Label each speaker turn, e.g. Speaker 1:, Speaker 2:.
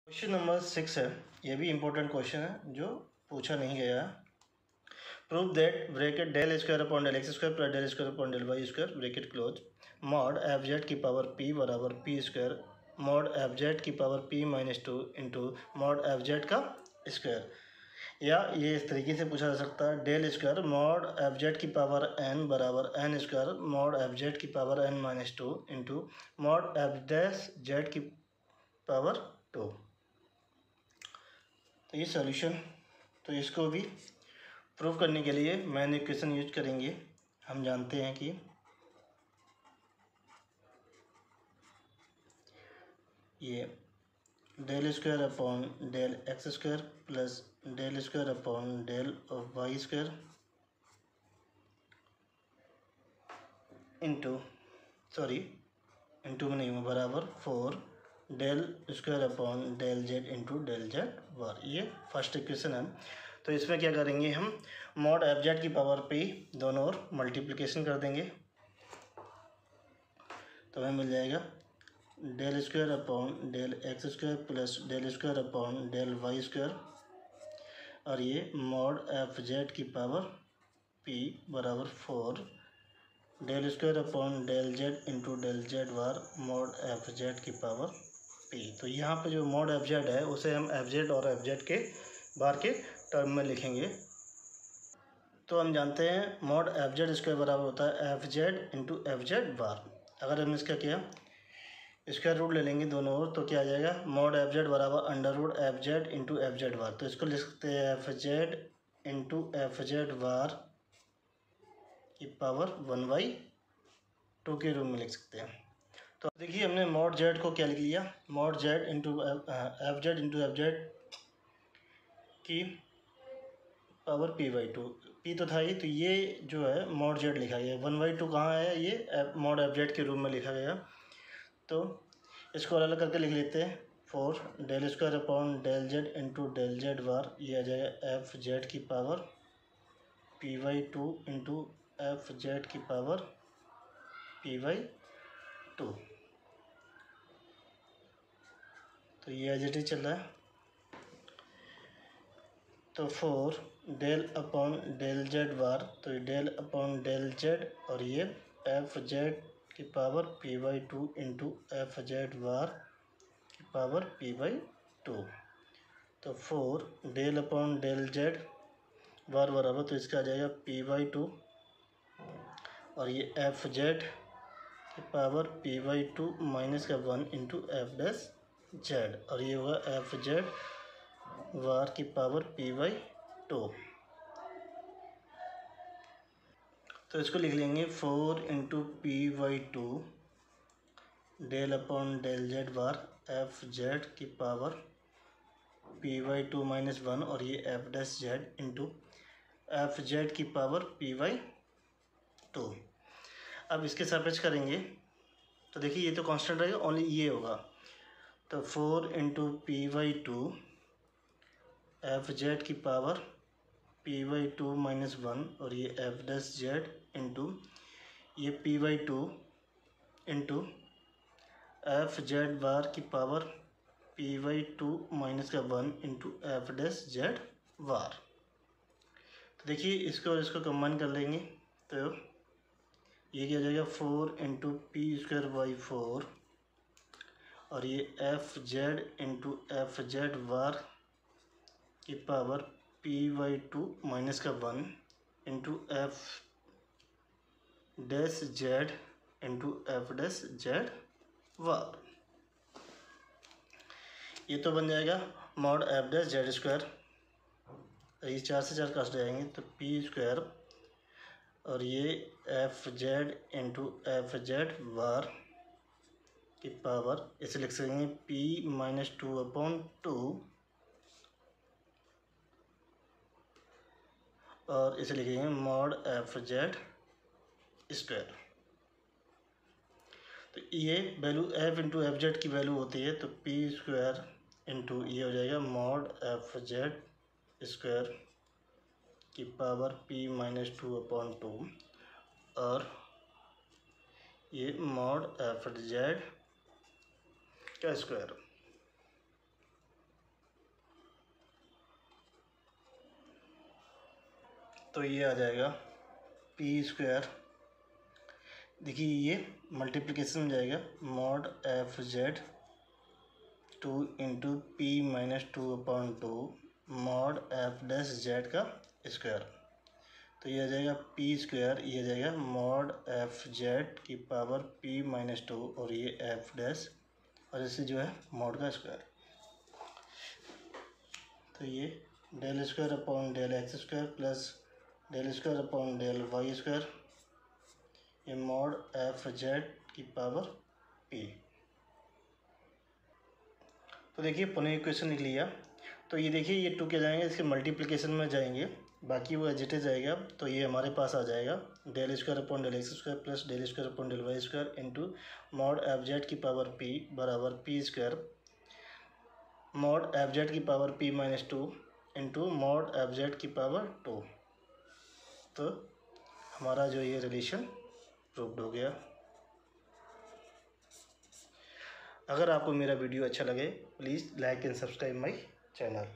Speaker 1: Question number 6 है। ये भी इम्पोर्टेंट क्वेश्चन है जो पूछा नहीं गया है। Prove that bracket del square upon del x square plus del square upon del y square bracket close mod f z की पावर पी बराबर p square mod f z की power p -2 into mod f z का square. या ये इस तरीके से पूछा जा सकता है, del square mod f z की पावर एन बराबर n square mod f z की power N -2 into mod f dash Z की पावर 2। तो ये सॉल्यूशन, तो इसको भी प्रूव करने के लिए मैन इक्वेशन यूज करेंगे। हम जानते हैं कि ये del square upon del x square plus del square upon del y square into में नहीं हुआ बराबर 4 del square upon del z into del z bar. ये फर्स्ट इक्वेशन है। तो इसमें क्या करेंगे, हम मॉड एफ जेड की पावर पे दोनों ओर मल्टीप्लिकेशन कर देंगे। तो हमें मिल जाएगा del square upon del x square plus del square upon del y square और ये मॉड एफ जेड की पावर पी बराबर 4 del square upon del z into del z bar mod f z की पावर पी। तो यहाँ पे जो mod f Z है उसे हम एफ जेड और एफ जेड के बार के टर्म में लिखेंगे। तो हम जानते हैं मॉड एफ जेड स्क्वायर बराबर होता है f z into f z bar. अगर हम इसका क्या स्क्वायर रूट ले लेंगे दोनों ओर तो क्या आ जाएगा, मॉड एफ जेड बराबर under root f z into f z bar. तो इसको लिख सकते हैं f z into f z bar की पावर 1/2 के रूप में लिख सकते हैं। तो देखिए हमने मॉड जेड को क्या लिख लिया, mod Z into f z into f z की पावर p/2। पी तो था ही, तो ये जो है मॉड जेड लिखा गया। 1/2 कहाँ है, ये मॉड एफ जेड के रूप में लिखा गया। तो इसको अलग करके लिख लेते हैं 4 del square upon del z into del z bar. ये आ जाएगा एफ जेड की power p/2 into f z की पावर p/2। तो ये एज इट इज चल रहा है। तो 4 del upon del z bar, तो डेल अपॉन डेल जेड और ये एफ जेड की power p/2 into f z bar की पावर p/2। तो 4 del upon del z bar बराबर, तो इसका आ जाएगा p/2 और ये एफ जेड की पावर p/2 माइनस का 1 इंटू एफ डैश जेड और ये होगा एफ जेड बार की पावर p/2। तो इसको लिख लेंगे 4 into p/2 del upon del z bar f z की पावर p/2 माइनस 1 और ये f dash z into f z की पावर p/2। अब इसके सापेक्ष करेंगे तो देखिए ये तो कांस्टेंट रहेगा, ओनली ये होगा। तो 4 इंटू p/2 एफ जेड की पावर p/2 माइनस 1 और ये एफ डैश जेड इंटू ये p/2 into f z bar की पावर p/2 माइनस का 1 into f dash z bar. तो देखिए इसको और इसको कंबाइन कर लेंगे तो ये क्या हो जाएगा 4 इंटू पी स्क्वायर बाई 4 और ये f z into f z bar की पावर p/2 माइनस का 1 into f dash z into f dash z bar. ये तो बन जाएगा mod f dash z square. ये 4 से 4 काट जाएंगे तो पी स्क्वायर और ये f z into f z bar की पावर इसे लिख सकेंगे p-2/2 और इसे लिखेंगे मॉड एफ जेड स्क्वायर। तो ये value F into f z की वैल्यू होती है, तो पी स्क्वायर इंटू ये हो जाएगा मॉड एफ जेड स्क्वायर की पावर p-2/2 और ये मॉड एफ जेड का स्क्वायर। तो ये आ जाएगा पी स्क्वायर, देखिए ये मल्टीप्लिकेशन में जाएगा, mod f Z 2 into P minus 2/2 mod f dash Z का स्क्वायर। तो ये आ जाएगा पी स्क्वायर, ये आ जाएगा मॉड एफ जेड की पावर पी माइनस 2 और ये एफ डैश और इससे जो है मॉड का स्क्वायर। तो ये del square upon del x square plus del square upon del y square, ये मॉड एफ जेड की पावर पी। तो देखिए पुनः इक्वेशन लिख लिया। तो ये देखिए ये 2 क्या जाएंगे, इसके मल्टीप्लिकेशन में जाएंगे, बाकी वो एजिटे जाएगा। तो ये हमारे पास आ जाएगा del square upon del x square plus del square upon del y square into mod f z की पावर पी बराबर p square mod f z की power p minus 2 into mod f z की power 2। तो हमारा जो ये relation proved हो गया। अगर आपको मेरा वीडियो अच्छा लगे please like and subscribe my channel.